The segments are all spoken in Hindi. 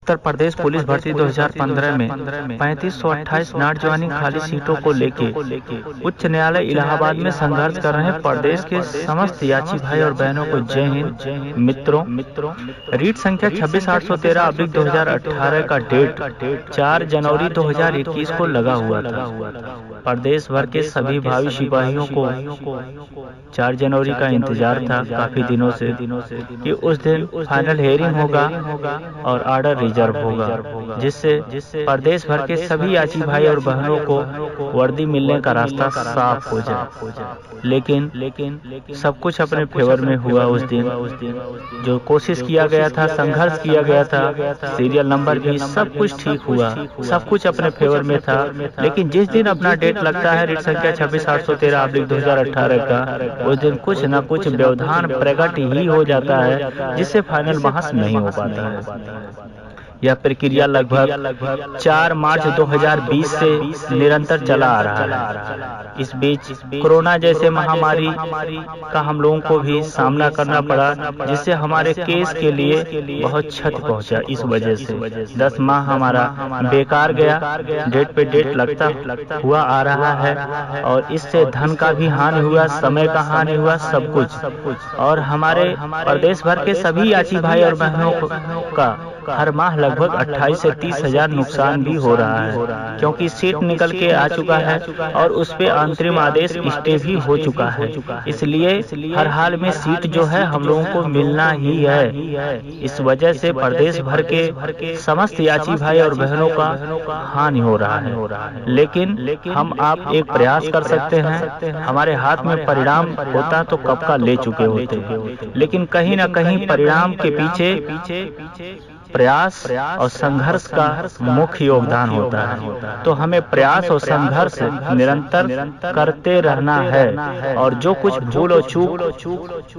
उत्तर प्रदेश पुलिस भर्ती 2015 में 3528 नाट ज्वाइनिंग खाली सीटों को लेके उच्च न्यायालय इलाहाबाद में संघर्ष कर रहे प्रदेश के समस्त याची भाई और बहनों को जय हिंद। मित्रों, रीट संख्या 26/813/2018 का डेट 4 जनवरी 2021 को लगा हुआ था। प्रदेश भर के सभी भावी सिपाहियों को 4 जनवरी का इंतजार था काफी दिनों से कि उस दिन फाइनल हेयरिंग होगा और आर्डर रिजर्व होगा, जिससे प्रदेश भर के सभी याची भाई और बहनों को वर्दी मिलने का रास्ता साफ हो जाए। लेकिन सब कुछ अपने फेवर में हुआ। उस दिन जो कोशिश किया गया था, संघर्ष किया गया था, सीरियल नंबर भी सब कुछ ठीक हुआ, सब कुछ अपने फेवर में था। लेकिन जिस दिन अपना डेट लगता है रीट संख्या 26/813/2018 का, उस दिन कुछ न कुछ व्यवधान प्रकट ही हो जाता है, जिससे फाइनल बहस नहीं हो पाता है। यह प्रक्रिया लगभग 4 मार्च 2020 से निरंतर चला आ रहा है। इस बीच कोरोना जैसे महामारी का हम लोगों को भी सामना करना पड़ा, जिससे हमारे केस के लिए बहुत क्षति पहुंचा। इस वजह से 10 माह हमारा बेकार गया। डेट पे डेट लगता हुआ आ रहा है और इससे धन का भी हानि हुआ, समय का हानि हुआ, सब कुछ। और हमारे प्रदेश भर के सभी याची भाई और बहनों का हर माह लगभग 28 से 30 हजार नुकसान भी हो रहा है, क्योंकि सीट निकल के आ चुका है और उस पे अंतरिम आदेश स्टे भी हो चुका है। इसलिए हर हाल में सीट जो है हम लोगों को मिलना ही है। इस वजह से प्रदेश भर के समस्त याची भाई और बहनों का हानि हो रहा है। लेकिन हम आप एक प्रयास कर सकते हैं। हमारे हाथ में परिणाम होता तो कब का ले चुके होते, लेकिन कहीं न कहीं परिणाम के पीछे प्रयास और संघर्ष का मुख्य योगदान होता है। तो हमें प्रयास और संघर्ष निरंतर करते रहना है, और जो कुछ भूल और चूक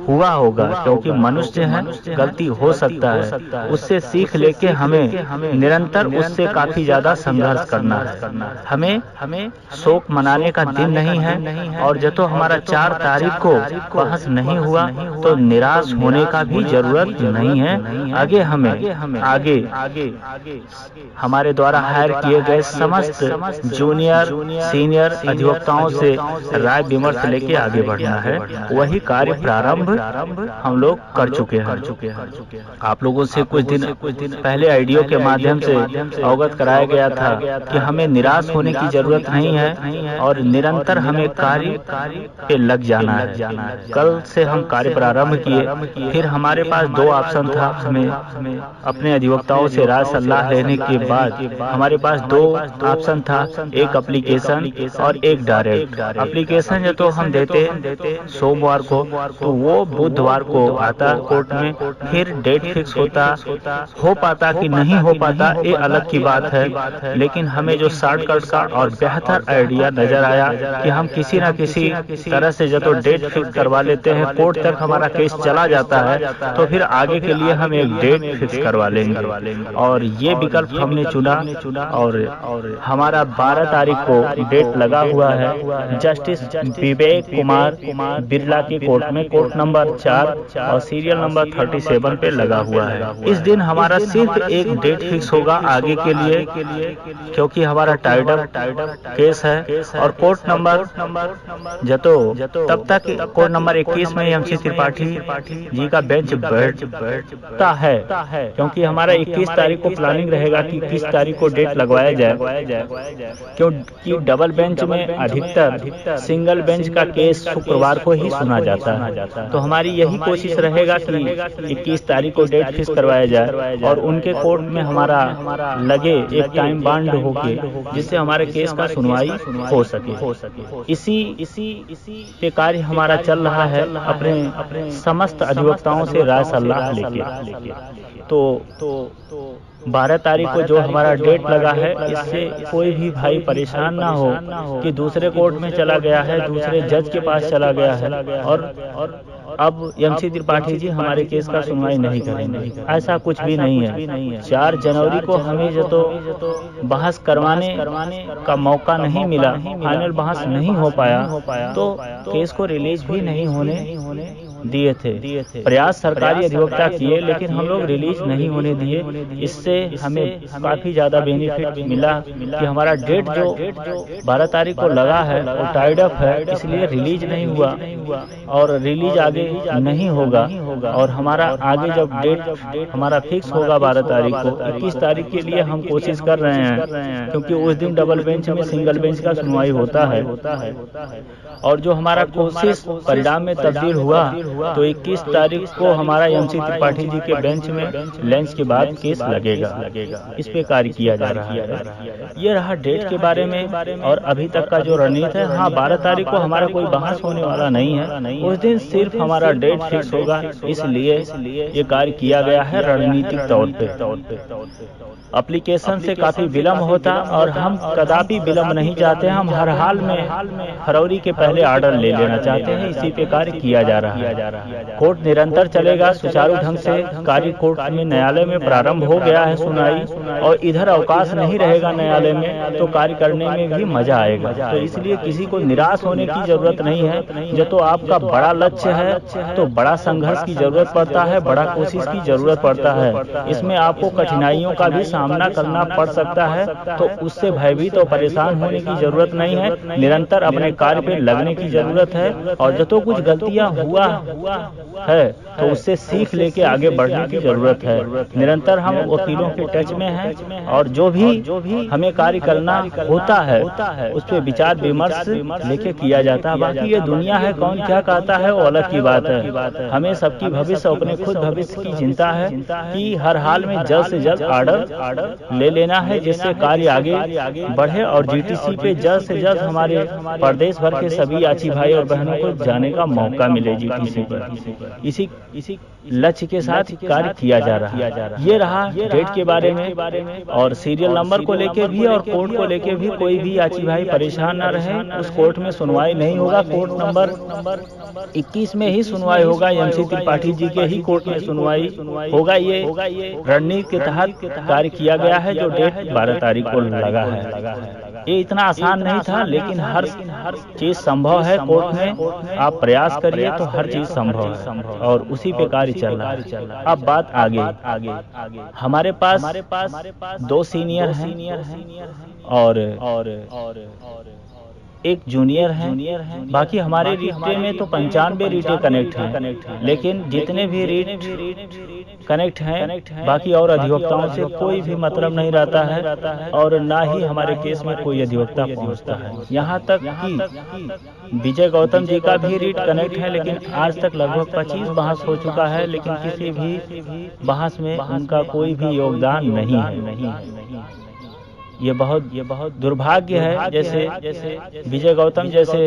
हुआ होगा, क्योंकि मनुष्य है, गलती हो सकता है, उससे सीख लेके हमें निरंतर उससे काफी ज्यादा संघर्ष करना है। हमें शोक मनाने का दिन नहीं है, और जब तो हमारा 4 तारीख को बहस नहीं हुआ तो निराश होने का भी जरूरत नहीं है। आगे हमारे द्वारा हायर किए गए समस्त जूनियर सीनियर अधिवक्ताओं से राय विमर्श लेके आगे बढ़ना है। वही कार्य प्रारंभ हम लोग कर चुके हैं। आप लोगों से कुछ दिन पहले ऑडियो के माध्यम से अवगत कराया गया था कि हमें निराश होने की जरूरत नहीं है और निरंतर हमें कार्य पे लग जाना है। कल से हम कार्य प्रारंभ किए। फिर हमारे पास 2 ऑप्शन था। हमें अपने अधिवक्ताओं से राय सलाह लेने के बाद हमारे पास 2 ऑप्शन था, एक एप्लीकेशन और एक डायरेक्ट। एप्लीकेशन जो तो हम देते सोमवार को, तो वो बुधवार को आता कोर्ट में। फिर डेट फिक्स होता, हो पाता कि नहीं हो पाता ये अलग की बात है। लेकिन हमें जो शॉर्टकट का और बेहतर आइडिया नजर आया कि हम किसी न किसी तरह से जो तो डेट फिक्स करवा लेते हैं, कोर्ट तक हमारा केस चला जाता है, तो फिर आगे के लिए हम एक डेट फिक्स करवा लेंगे। और ये विकल्प हमने चुना, और हमारा 12 तारीख को डेट लगा हुआ है जस्टिस विवेक कुमार बिरला की कोर्ट में, कोर्ट नंबर 4 और सीरियल नंबर 37 पे लगा हुआ है। इस दिन हमारा सिर्फ एक डेट फिक्स होगा आगे के लिए, क्योंकि हमारा टाइडर केस है। और कोर्ट नंबर तब तक कोर्ट नंबर 21 में एमसी त्रिपाठी जी का बेंच बैठता है, क्योंकि हमारा 21 तारीख को प्लानिंग रहेगा कि किस तारीख को डेट लगवाया जाए, क्योंकि डबल बेंच में अधिकतर सिंगल बेंच का केस शुक्रवार को ही सुना जाता है। तो हमारी यही कोशिश रहेगा कि 21 तारीख को डेट फिक्स करवाया जाए और उनके कोर्ट में हमारा लगे एक टाइम बाउंड होके, जिससे हमारे केस का सुनवाई हो सके। इसी पे कार्य हमारा चल रहा है, अपने समस्त अधिवक्ताओं से राय सलाह लेके। तो 12 तारीख को जो हमारा डेट लगा है, इससे कोई भी भाई परेशान ना हो कि दूसरे कोर्ट में चला गया है, दूसरे जज के पास चला गया है और अब एमसी त्रिपाठी जी हमारे केस का सुनवाई नहीं करेंगे। ऐसा कुछ भी नहीं है। 4 जनवरी को हमें जो तो बहस करवाने का मौका नहीं मिला, फाइनल बहस नहीं हो पाया, तो केस को रिलीज भी नहीं होने दिए थे। प्रयास सरकारी अधिवक्ता किए लेकिन हम लोग रिलीज नहीं होने दिए। इससे हमें काफी ज्यादा बेनिफिट मिला कि हमारा डेट जो 12 तारीख को लगा है वो टाइड अप है, इसलिए रिलीज नहीं हुआ और रिलीज आगे नहीं होगा। और हमारा आगे जब डेट हमारा फिक्स होगा 12 तारीख को, 21 तारीख के लिए हम कोशिश कर रहे हैं, क्योंकि उस दिन डबल बेंच में सिंगल बेंच का सुनवाई होता है। और जो हमारा कोशिश परिणाम में तब्दील हुआ तो 21 तारीख को हमारा एमसी त्रिपाठी जी के बेंच में लंच के बाद केस लगेगा। इस पे कार्य किया जा रहा है। ये रहा डेट के बारे में और अभी तक का जो रणनीति है। हाँ, 12 तारीख को हमारा कोई बहस होने वाला नहीं है, उस दिन सिर्फ हमारा डेट फिक्स होगा, इसलिए ये कार्य किया गया है रणनीतिक तौर पे। एप्लीकेशन से काफी विलम्ब होता और हम कदापि विलम्ब नहीं चाहते। हम हर हाल में फरवरी के पहले ऑर्डर ले लेना चाहते हैं। इसी पे कार्य किया जा रहा है। कोर्ट निरंतर चलेगा सुचारू ढंग से। कार्य कोर्ट में न्यायालय में प्रारंभ हो गया है सुनवाई, और इधर अवकाश नहीं रहेगा न्यायालय में, तो कार्य करने में भी मजा आएगा। तो इसलिए किसी को निराश होने की जरूरत नहीं है। जो तो आपका बड़ा लक्ष्य है तो बड़ा संघर्ष की जरूरत पड़ता है, बड़ा कोशिश की जरूरत पड़ता है। इसमें आपको कठिनाइयों का भी सामना करना पड़ सकता है, तो उससे भयभीत और परेशान होने की जरूरत नहीं है। निरंतर अपने कार्य पे लगने की जरूरत है, और जो तो कुछ गलतियां हुआ है तो उससे सीख लेके आगे बढ़ने की जरूरत है। निरंतर हम वकीलों के टच में हैं, और जो भी हमें कार्य करना होता है उस पर विचार विमर्श लेके किया जाता है। बाकी ये दुनिया है, कौन क्या कहता है वो अलग की बात है। हमें सबकी भविष्य, अपने खुद भविष्य की चिंता है कि हर हाल में जल्द से जल्द ऑर्डर ले लेना है, जिससे कार्य आगे बढ़े और जीटीसी पे जल्द से जल्द हमारे प्रदेश भर के सभी याची भाई और बहनों को जाने का मौका मिले जीटीसी पर। इसी लक्ष्य के साथ कार्य किया जा रहा है। ये रहा डेट के बारे में, और सीरियल नंबर को लेके भी और कोर्ट को लेके भी कोई भी याची भाई परेशान ना रहे। उस कोर्ट में सुनवाई नहीं होगा, कोर्ट नंबर 21 में ही सुनवाई होगा। एमसी त्रिपाठी जी के ही कोर्ट में सुनवाई होगा। ये रणनीति के तहत कार्य किया गया है, जो डेट 12 तारीख को लगा है। ये इतना आसान नहीं था, लेकिन हर चीज संभव है कोर्ट में। आप प्रयास करिए तो हर चीज संभव है, और उसी पे कार्य चल रहा है। अब बात आगे। हमारे पास 2 सीनियर हैं और एक जूनियर है। बाकी हमारे रीटे में तो 95 रीटे कनेक्ट हैं, लेकिन जितने भी रीट कनेक्ट हैं बाकी और अधिवक्ताओं से कोई भी मतलब नहीं रहता है, और ना ही हमारे केस में कोई अधिवक्ता पहुंचता है। यहाँ तक कि विजय गौतम जी का भी रीट कनेक्ट है, लेकिन आज तक लगभग 25 बहस हो चुका है, लेकिन किसी भी बहस में उनका कोई भी योगदान नहीं है। ये बहुत दुर्भाग्य है। जैसे विजय गौतम जैसे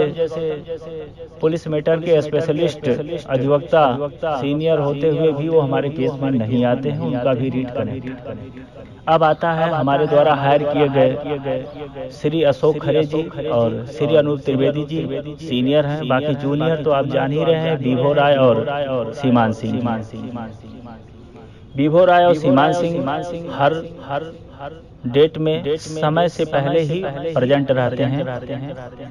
पुलिस मैटर के स्पेशलिस्ट अधिवक्ता सीनियर होते हुए भी वो हमारे केस में नहीं आते हैं, उनका भी रीट कनेक्ट। अब आता है हमारे द्वारा हायर किए गए श्री अशोक खरे जी और श्री अनूप त्रिवेदी जी सीनियर हैं। बाकी जूनियर तो आप जान ही रहे हैं, विभो राय और सीमान सिंह। विभो राय और सीमान सिंह हर डेट में समय से पहले ही प्रेजेंट रहते हैं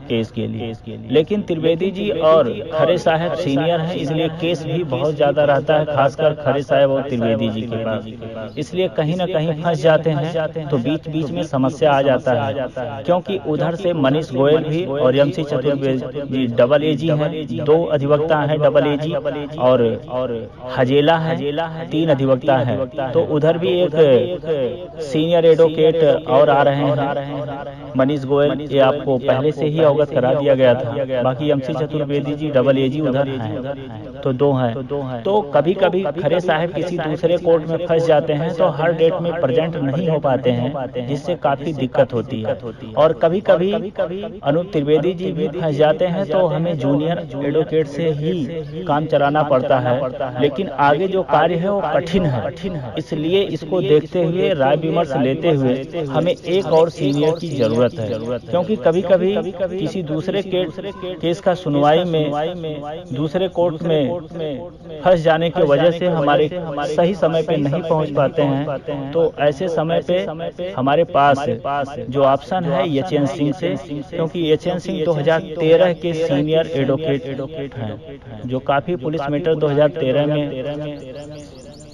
केस के लिए। लेकिन त्रिवेदी जी और खरे साहब सीनियर हैं, इसलिए केस भी बहुत ज्यादा रहता है, खासकर खरे साहब और त्रिवेदी जी के पास। इसलिए कहीं ना कहीं फंस जाते हैं, तो बीच बीच में समस्या आ जाता है। क्योंकि उधर से मनीष गोयल भी और एमसी चतुर्वेदी डबल एजी हैं, 2 अधिवक्ता हैं डबल एजी, और हजेला है 3 अधिवक्ता हैं। तो उधर भी एक सीनियर एडवोकेट और आ रहे हैं मनीष गोयल, ये आपको पहले से ही अवगत करा दिया गया था। बाकी एमसी चतुर्वेदी जी डबल एजी उधर हैं, तो 2 हैं। तो कभी कभी खरे साहब किसी दूसरे कोर्ट में फंस जाते हैं, तो हर डेट में प्रेजेंट नहीं हो पाते हैं, जिससे काफी दिक्कत होती है। और कभी कभी अनूप त्रिवेदी जी भी फंस जाते हैं, तो हमें जूनियर एडवोकेट से ही काम चलाना पड़ता है। लेकिन आगे जो कार्य है वो कठिन है, इसलिए इसको देखते हुए राय विमर्श लेते हुए हमें एक और सीनियर की जरूरत जरूरत है, क्योंकि कभी कभी किसी दूसरे केस का सुनवाई में दूसरे कोर्ट में फंस जाने की वजह से हमारे सही समय पे नहीं पहुंच पाते हैं। तो ऐसे समय पे हमारे पास जो ऑप्शन है यचन सिंह से, क्योंकि यचन सिंह 2013 के सीनियर एडवोकेट हैं, जो काफी पुलिस मैटर 2013 में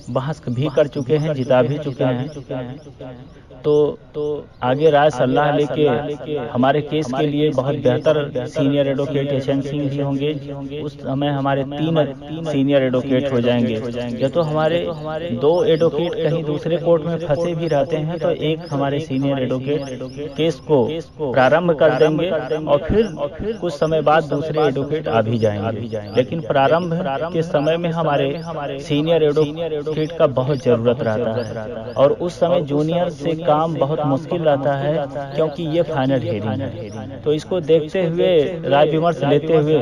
बहस भी कर चुके हैं, जिता भी चुके हैं। तो आगे राय सलाह लेके हमारे केस के लिए बहुत बेहतर सीनियर एडवोकेट यचन सिंह ही होंगे। उस समय हमारे 3 सीनियर एडवोकेट हो जाएंगे। या तो हमारे 2 एडवोकेट कहीं दूसरे कोर्ट में फंसे भी रहते हैं, तो एक हमारे सीनियर एडवोकेट केस को प्रारंभ कर देंगे और फिर कुछ समय बाद दूसरे एडवोकेट आ भी जाएंगे। लेकिन प्रारंभ के समय में हमारे सीनियर एडवोकेट का बहुत जरूरत रहता है, और उस समय जूनियर से काम बहुत मुश्किल रहता है, क्योंकि ये फाइनल हियरिंग है। तो इसको देखते हुए, राय विमर्श लेते हुए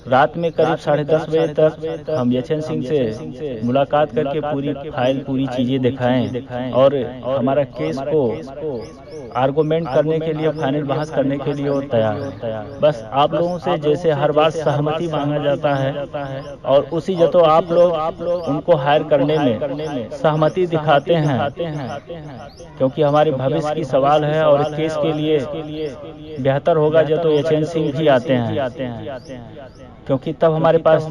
रात में करीब 10:30 बजे तक हम यचन सिंह से मुलाकात करके पूरी फाइल, पूरी चीजें दिखाएं और हमारा केस को आर्गुमेंट करने के लिए, फाइनल बहस करने के लिए वो तैयार है। बस आप लोगों से जैसे हर बार सहमति मांगा जाता है, और उसी जतो आप लोग उनको हायर करने में सहमति दिखाते हैं, क्योंकि हमारे भविष्य की सवाल है और केस के लिए बेहतर होगा जब तो यचन सिंह भी आते हैं, क्योंकि तब हमारे पास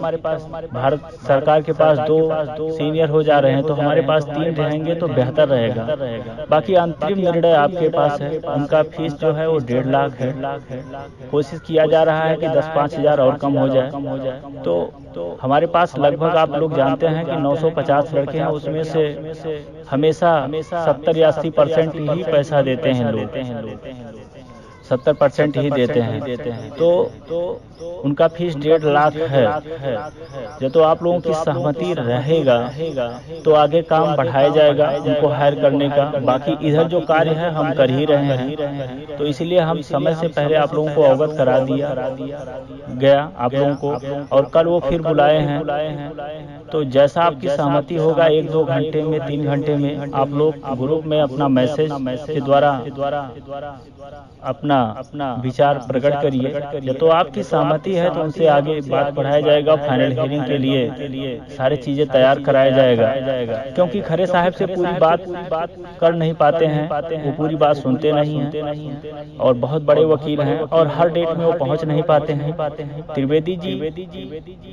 भारत सरकार के पास 2 सीनियर हो जा रहे हैं, तो हमारे पास 3 रहेंगे तो बेहतर रहेगा। बाकी अंतरिम निर्णय आपके पास है। उनका फीस जो है वो 1.5 लाख है। कोशिश किया जा रहा है कि 10-5 हज़ार और कम हो जाए। तो हमारे पास लगभग आप लोग जानते हैं कि 950 लड़के हैं, उसमें से हमेशा 70 या 80% ही पैसा देते हैं लोग, 70% ही देते हैं। तो उनका फीस 1.5 लाख है। जब तो आप लोगों की सहमति रहेगा तो आगे काम बढ़ाया जाएगा उनको हायर करने का। बाकी इधर जो कार्य है हम कर ही रहे हैं, तो इसलिए हम समय से पहले आप लोगों को अवगत करा दिया गया आप लोगों को, और कल वो फिर बुलाए हैं। तो जैसा आपकी सहमति होगा 1-2 घंटे में, 3 घंटे में आप लोग ग्रुप में अपना मैसेज के द्वारा अपना विचार प्रकट करिए। तो आपकी सहमति है तो उनसे आगे बात बढ़ाया जाएगा। फाइनल हियरिंग के लिए सारी चीजें तैयार कराया जाएगा, क्योंकि खरे साहब से पूरी बात कर नहीं पाते हैं, वो पूरी बात सुनते नहीं हैं, और बहुत बड़े वकील हैं और हर डेट में वो पहुंच नहीं पाते हैं। त्रिवेदी जी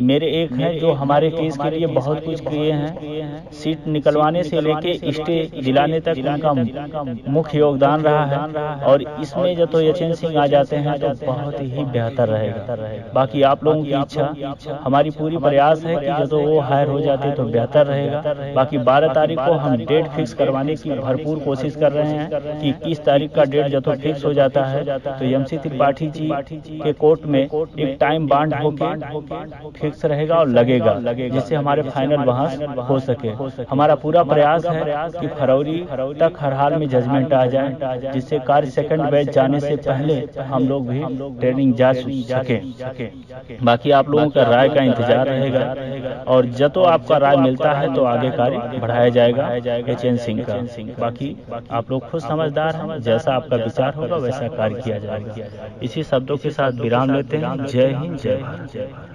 मेरे एक हैं जो हमारे केस के लिए बहुत कुछ किए हैं। सीट निकलवाने से लेके स्टे दिलाने तक उनका मुख्य योगदान रहा है, और इसमें जब तो यचन सिंह आ जाते हैं तो बहुत ही बेहतर रहेगा। बाकी आप लोगों की इच्छा, हमारी पूरी प्रयास है कि जब तो वो हायर हो जाते तो बेहतर रहेगा। बाकी 12 तारीख को हम डेट फिक्स करवाने की भरपूर कोशिश कर रहे हैं कि 21 तारीख का डेट जब तो फिक्स हो जाता है तो यमसी त्रिपाठी जी के कोर्ट में एक टाइम बाउंड होकर फिक्स रहेगा और लगेगा, जिससे हमारे फाइनल बहस हो सके। हमारा पूरा प्रयास है कि फरवरी तक हर हाल में जजमेंट आ जाए, जिससे कार्य सेकंड बैच जाने से पहले हम लोग भी ट्रेनिंग जा सकें। बाकी आप लोगों का राय का इंतजार रहेगा, और जब तो आपका राय मिलता है तो आगे कार्य बढ़ाया जाएगा यचन सिंह का। बाकी आप लोग खुद समझदार हैं, जैसा आपका विचार होगा वैसा कार्य किया जाएगा। इसी शब्दों के साथ विराम लेते हैं। जय हिंद, जय भारत।